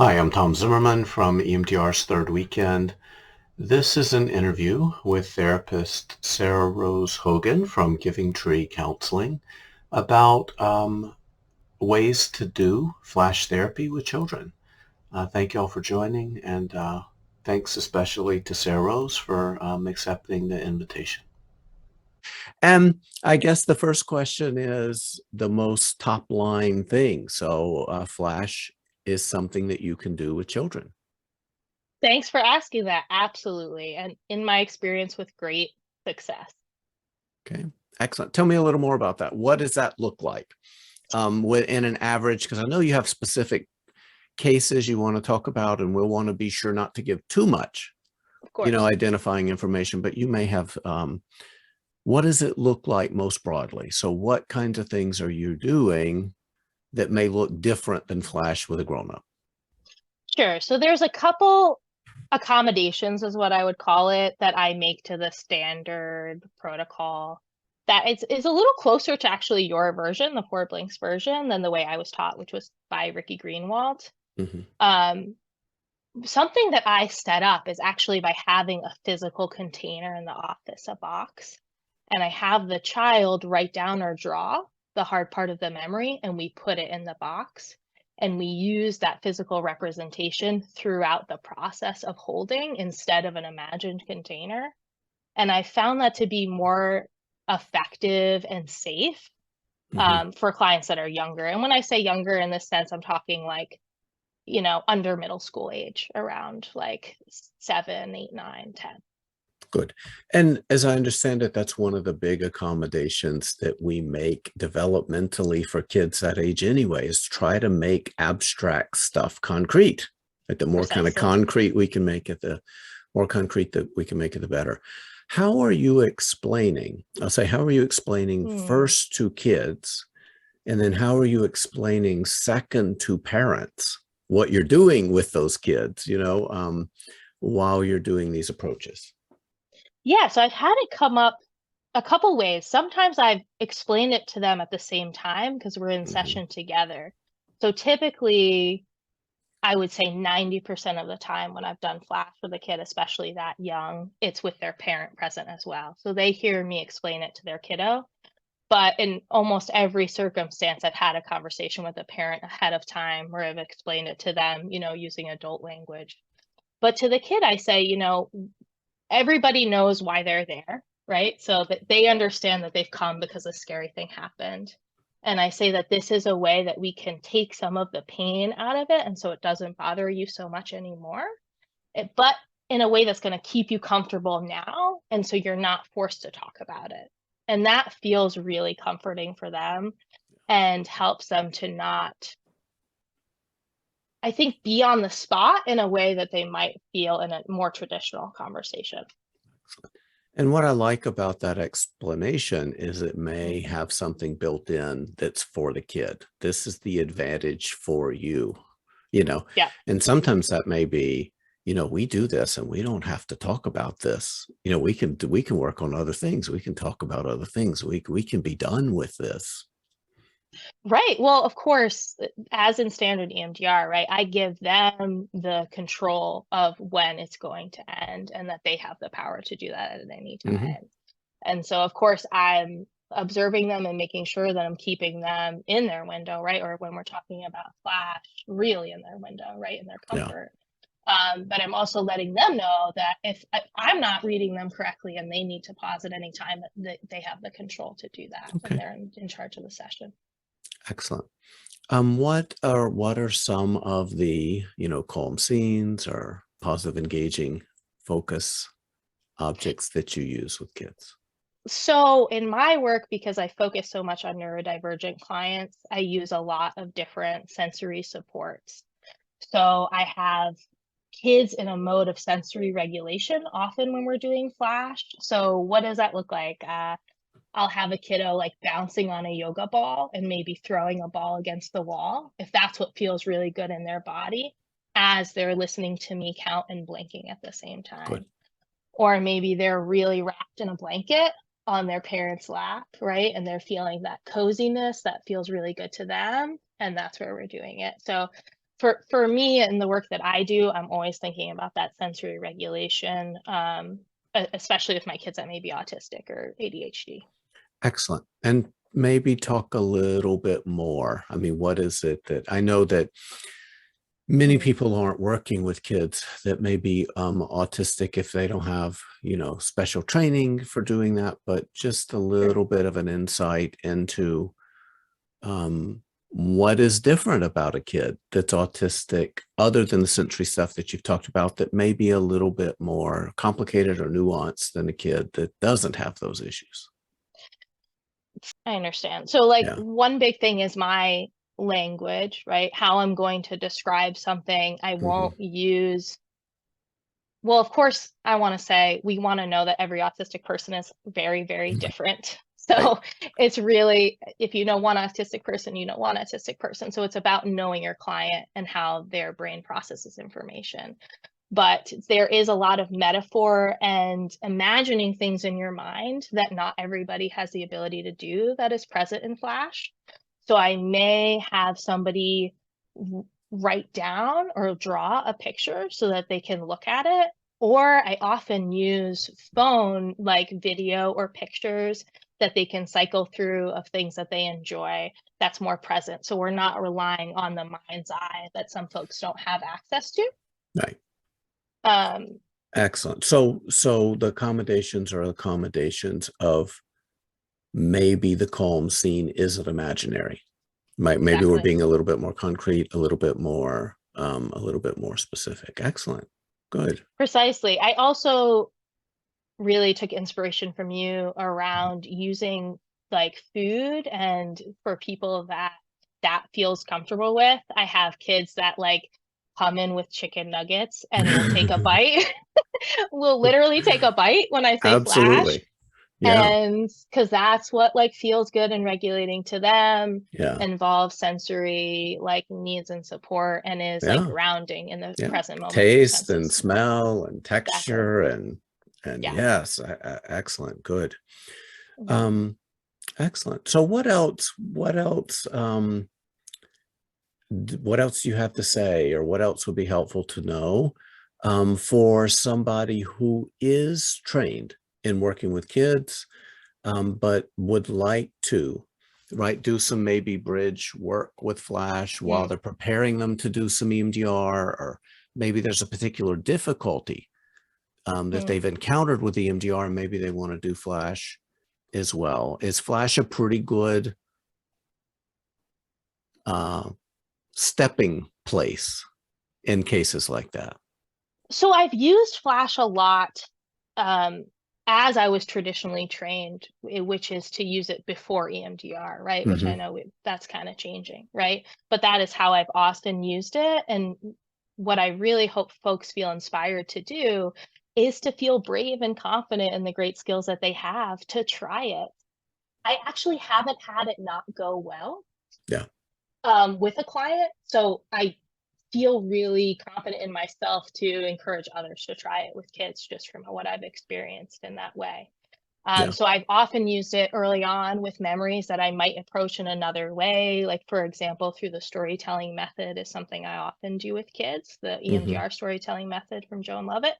Hi, I'm Tom Zimmerman from EMDR's Third Weekend. This is an interview with therapist SarahRose Hogan from Giving Tree Counseling about ways to do flash therapy with children. Thank you all for joining, and thanks especially to SarahRose for accepting the invitation. And I guess the first question is the most top line thing. So flash is something that you can do with children. Thanks for asking that. Absolutely. And in my experience with great success. Okay, excellent. Tell me a little more about that. What does that look like in an average? Because I know you have specific cases you want to talk about, and we'll want to be sure not to give too much, Of course. identifying information, but you may have, what does it look like most broadly? So what kinds of things are you doing that may look different than flash with a grown-up? Sure. So there's a couple accommodations, is what I would call it, that I make to the standard protocol that is a little closer to actually your version, the Four Blinks version, than the way I was taught, which was by Ricky Greenwald. Mhm. Um, Something that I set up is actually by having a physical container in the office, a box, and I have the child write down or draw the hard part of the memory, and we put it in the box. And we use that physical representation throughout the process of holding instead of an imagined container. And I found that to be more effective and safe Mhm. for clients that are younger. And when I say younger in this sense, I'm talking like under middle school age, around like 7, 8, 9, 10. Good. And as I understand it, that's one of the big accommodations that we make developmentally for kids that age anyway, is try to make abstract stuff concrete. Like the more kind of Precisely. concrete we can make it, the more concrete that we can make it, the better. How are you explaining? I'll say, how are you explaining Hmm. first to kids? And then how are you explaining second to parents what you're doing with those kids, while you're doing these approaches? Yeah, so I've had it come up a couple ways. Sometimes I've explained it to them at the same time because we're in Mhm. session together. So typically, I would say 90% of the time when I've done Flash with a kid, especially that young, it's with their parent present as well. So they hear me explain it to their kiddo. But in almost every circumstance, I've had a conversation with a parent ahead of time where I've explained it to them, using adult language. But to the kid, I say, everybody knows why they're there, right? So that they understand that they've come because a scary thing happened. And I say that this is a way that we can take some of the pain out of it. And so it doesn't bother you so much anymore. But in a way that's going to keep you comfortable now. And so you're not forced to talk about it. And that feels really comforting for them and helps them to not, I think, be on the spot in a way that they might feel in a more traditional conversation. And what I like about that explanation is it may Mhm. have something built in that's for the kid. This is the advantage for you, you know. Yeah. And sometimes that may be, we do this and we don't have to talk about this. We can work on other things. We can talk about other things. We can be done with this. Right. Well, of course, as in standard EMDR, right, I give them the control of when it's going to end and that they have the power to do that at any Hmm. time. And so, of course, I'm observing them and making sure that I'm keeping them in their window, right? Or when we're talking about Flash, really in their window, right? In their Yeah. comfort. But I'm also letting them know that if I'm not reading them correctly and they need to pause at any time, that they have the control to do that and Okay. they're in charge of the session. Excellent. What are some of the, calm scenes or positive engaging focus objects that you use with kids? So in my work, because I focus so much on neurodivergent clients, I use a lot of different sensory supports. So I have kids in a mode of sensory regulation often when we're doing Flash. So what does that look like? I'll have a kiddo like bouncing on a yoga ball and maybe throwing a ball against the wall, if that's what feels really good in their body, as they're listening to me count and blinking at the same Good. time. Or maybe they're really wrapped in a blanket on their parent's lap, right? And they're feeling that coziness that feels really good to them. And that's where we're doing it. So for me and the work that I do, I'm always thinking about that sensory regulation, especially with my kids that may be autistic or ADHD. Excellent. And maybe talk a little bit more. I mean, what is it that I know that many Mm, people aren't working with kids that may be autistic if they don't have, special training for doing that, but just a sure. little bit of an insight into um, what is different about a kid that's autistic, other than the sensory stuff that you've talked about, that may be a little bit more complicated or nuanced than a kid that doesn't have those issues. I understand. So like Yeah. one big thing is my language, right? How I'm going to describe something. I Hmm. won't use, well, of course, I want to say we want to know that every autistic person is very, very different. Right. So it's really, if you know one autistic person, you know one autistic person. So it's about knowing your client and how their brain processes information. But there is a lot of metaphor and imagining things in your mind that not everybody has the ability to do that is present in Flash. So I may have somebody write down or draw a picture so that they can look at it. Or I often use phone like video or pictures that they can cycle through of things that they enjoy that's more present. So we're not relying on the mind's eye that some folks don't have access to. Right. Um, Excellent. So the accommodations are accommodations of maybe the calm scene isn't imaginary. Maybe we're exactly. being a little bit more concrete, a little bit more specific. Excellent. Good. Precisely. I also really took inspiration from you around using like food and for people that that feels comfortable with. I have kids that like come in with chicken nuggets and will take a bite, will literally take a bite when I say flash. Absolutely. Yeah. And because that's what like feels good and regulating to them, Yeah. involves sensory like needs and support, and is like Yeah. grounding in the Yeah. present moment of the Taste and senses. smell and Exactly. texture and Yeah. yes, excellent. Good. Mhm. Um, excellent. So what else do you have to say, or what else would be helpful to know for somebody who is trained in working with kids, but would like to, right, do some maybe bridge work with Flash while Mm, they're preparing them to do some EMDR, or maybe there's a particular difficulty that mm. they've encountered with EMDR, and maybe they want to do Flash as well. Is Flash a pretty good uh, stepping place in cases like that? So I've used Flash a lot um, as I was traditionally trained, which is to use it before EMDR, right? Which I Hmm. know that's kind of changing, right? But that is how I've often used it. And what I really hope folks feel inspired to do is to feel brave and confident in the great skills that they have to try it. I actually haven't had it not go well Yeah. with a client. So I feel really confident in myself to encourage others to try it with kids just from what I've experienced in that way. Yeah. So I've often used it early on with memories that I might approach in another way. Like, for example, through the storytelling method is something I often do with kids, the Hmm. EMDR storytelling method from Joan Lovett.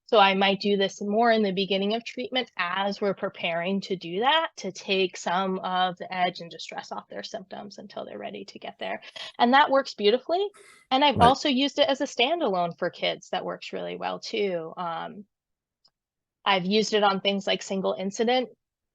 So I might do this more in the beginning of treatment as we're preparing to do that, to take some of the edge and distress off their symptoms until they're ready to get there. And that works beautifully. And I've Right. also used it as a standalone for kids that works really well too. I've used it on things like single incident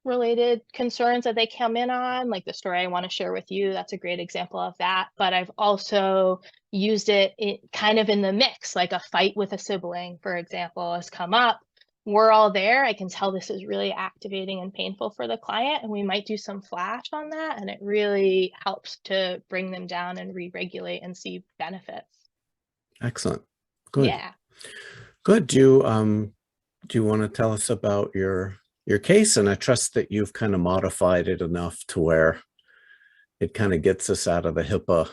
related concerns that they come in on, like the story I want to share with you. That's a great example of that. But I've also used it kind of in the mix, like a fight with a sibling, for example, has come up. We're all there. I can tell this is really activating and painful for the client, and we might do some flash on that. And it really helps to bring them down and re-regulate and see benefits. Excellent. Good. Yeah. Good. Do you want to tell us about your case? And I trust that you've kind of modified it enough to where it kind of gets us out of the Well,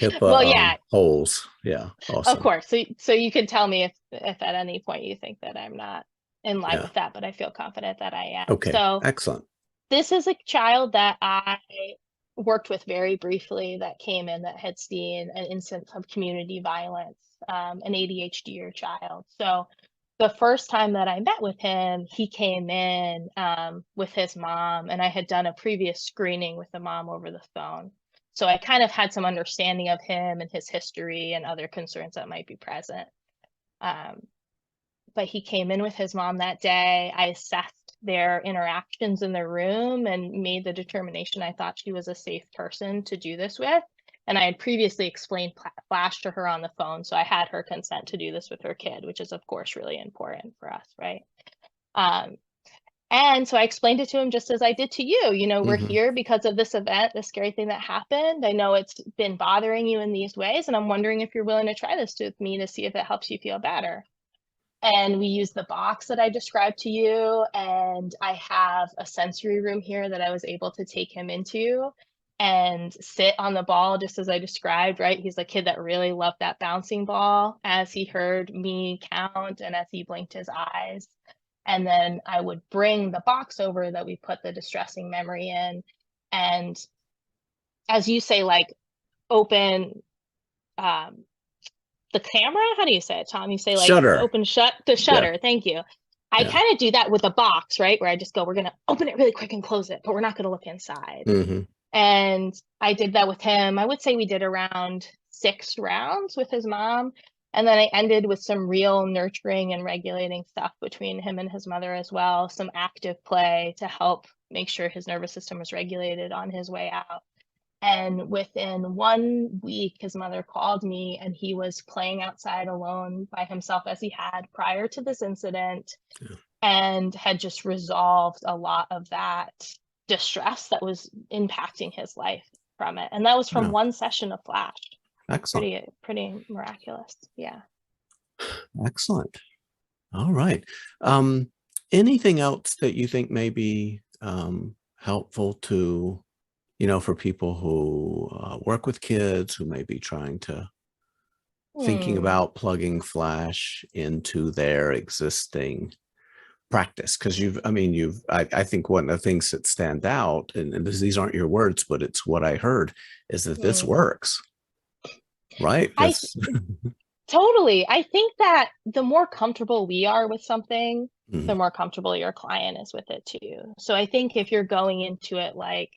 HIPAA yeah, holes. Yeah. of Awesome. course. So you can tell me if at any point you think that I'm not in line Yeah. with that, but I feel confident that I am. Okay. So Excellent. this is a child that worked with very briefly that came in that had seen an instance of community violence, an ADHD or child. So the first time that I met with him, he came in with his mom, and I had done a previous screening with the mom over the phone. So I kind of had some understanding of him and his history and other concerns that might be present. Um, but he came in with his mom that day. I assessed their interactions in the room and made the determination I thought she was a safe person to do this with. And I had previously explained Flash to her on the phone, so I had her consent to do this with her kid, which is, of course, really important for us, right? And so I explained it to him just as I did to you. You know, we're Mm-hmm. here because of this event, the scary thing that happened. I know it's been bothering you in these ways, and I'm wondering if you're willing to try this with me to see if it helps you feel better. And we use the box that I described to you, and I have a sensory room here that I was able to take him into and sit on the ball just as I described, right? He's a kid that really loved that bouncing ball as he heard me count and as he blinked his eyes. And then I would bring the box over that we put the distressing memory in. And as you say, like open um, the camera? How do you say it, Tom? You say like Shutter. open shut the Yeah. shutter. Thank you. I Yeah. kind of do that with a box, right? Where I just go, we're gonna open it really quick and close it, but we're not gonna look inside. Mm-hmm. And I did that with him. I would say we did around 6 rounds with his mom. And then I ended with some real nurturing and regulating stuff between him and his mother as well, some active play to help make sure his nervous system was regulated on his way out. And within 1 week, his mother called me and he was playing outside alone by himself as he had prior to this incident Yeah. and had just resolved a lot of that distress that was impacting his life from it. And that was from Yeah. one session of Flash. Excellent. Pretty miraculous. Yeah. Excellent. All right. Um, Anything else that you think may be helpful to, for people who work with kids who may be trying to thinking Hmm. about plugging Flash into their existing practice? Because I think one of the things that stand out, and these aren't your words, but it's what I heard, is that this Hmm. works, right? I This. totally. I think that the more comfortable we are with something, the Mhm. more comfortable your client is with it too. So I think if you're going into it like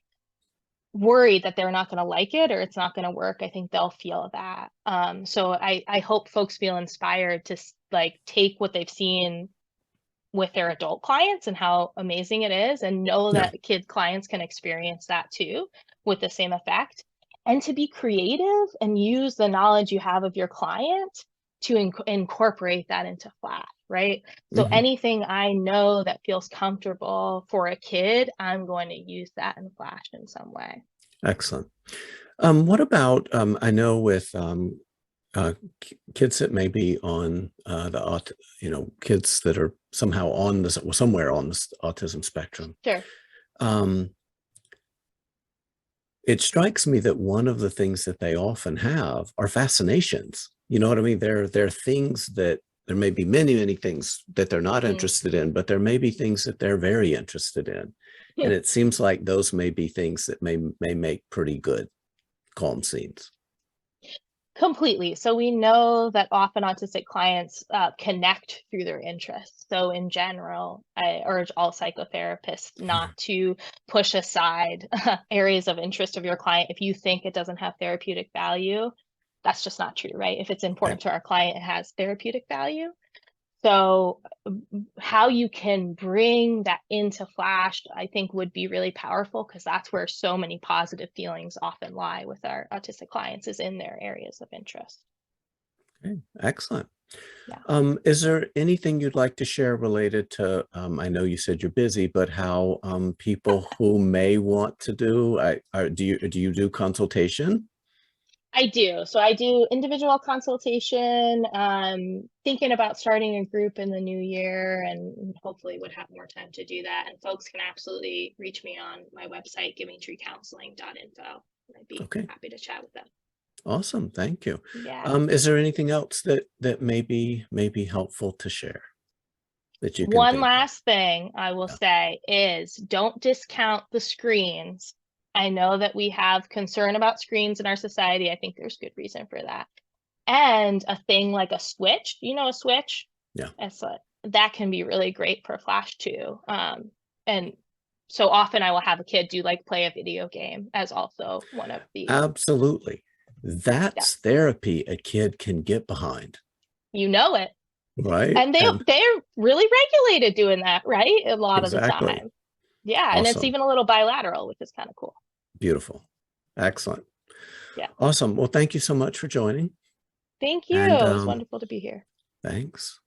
worried that they're not going to like it or it's not going to work, I think they'll feel that. So I hope folks feel inspired to like take what they've seen with their adult clients and how amazing it is, and know Yeah. that kid clients can experience that too with the same effect, and to be creative and use the knowledge you have of your client to incorporate that into Flash, right? So Hmm. anything I know that feels comfortable for a kid, I'm going to use that in Flash in some way. Excellent. What about, I know with kids that may be on kids that are somehow on this, somewhere on this autism spectrum. Sure. Um, it strikes me that one of the things that they often have are fascinations. You know what I mean? There are things that there may be many, many things that they're not Mm. interested in, but there may be things that they're very interested in. And it seems like those may be things that may make pretty good calm scenes. Completely. So we know that often autistic clients connect through their interests. So in general, I urge all psychotherapists not to push aside areas of interest of your client if you think it doesn't have therapeutic value. That's just not true, right? If it's Right. important to our client, it has therapeutic value. So how you can bring that into Flash, I think would be really powerful, because that's where so many positive feelings often lie with our autistic clients, is in their areas of interest. Okay. Excellent. Yeah. Is there anything you'd like to share related to, I know you said you're busy, but how people who may want to do you do consultation? I do. So I do individual consultation, thinking about starting a group in the new year, and hopefully would have more time to do that. And folks can absolutely reach me on my website, givingtreecounseling.info. I'd be Okay, happy to chat with them. awesome. Thank you. Yeah. Is there anything else that may be helpful to share that you can One think of? last thing I will Yeah. say is don't discount the screens I know that we have concern about screens in our society. I think there's good reason for that. And a thing like a switch, a switch? Yeah. That can be really great for Flash too. And so often I will have a kid do like play a video game as also one of the. Absolutely. That's therapy a kid can get behind. You know it. Right. And they're really regulated doing that, right? A lot of the Exactly. time. Yeah. Awesome. And it's even a little bilateral, which is kind of cool. Beautiful. Excellent. Yeah. Awesome. Well, thank you so much for joining. Thank you. And, It was wonderful to be here. Thanks.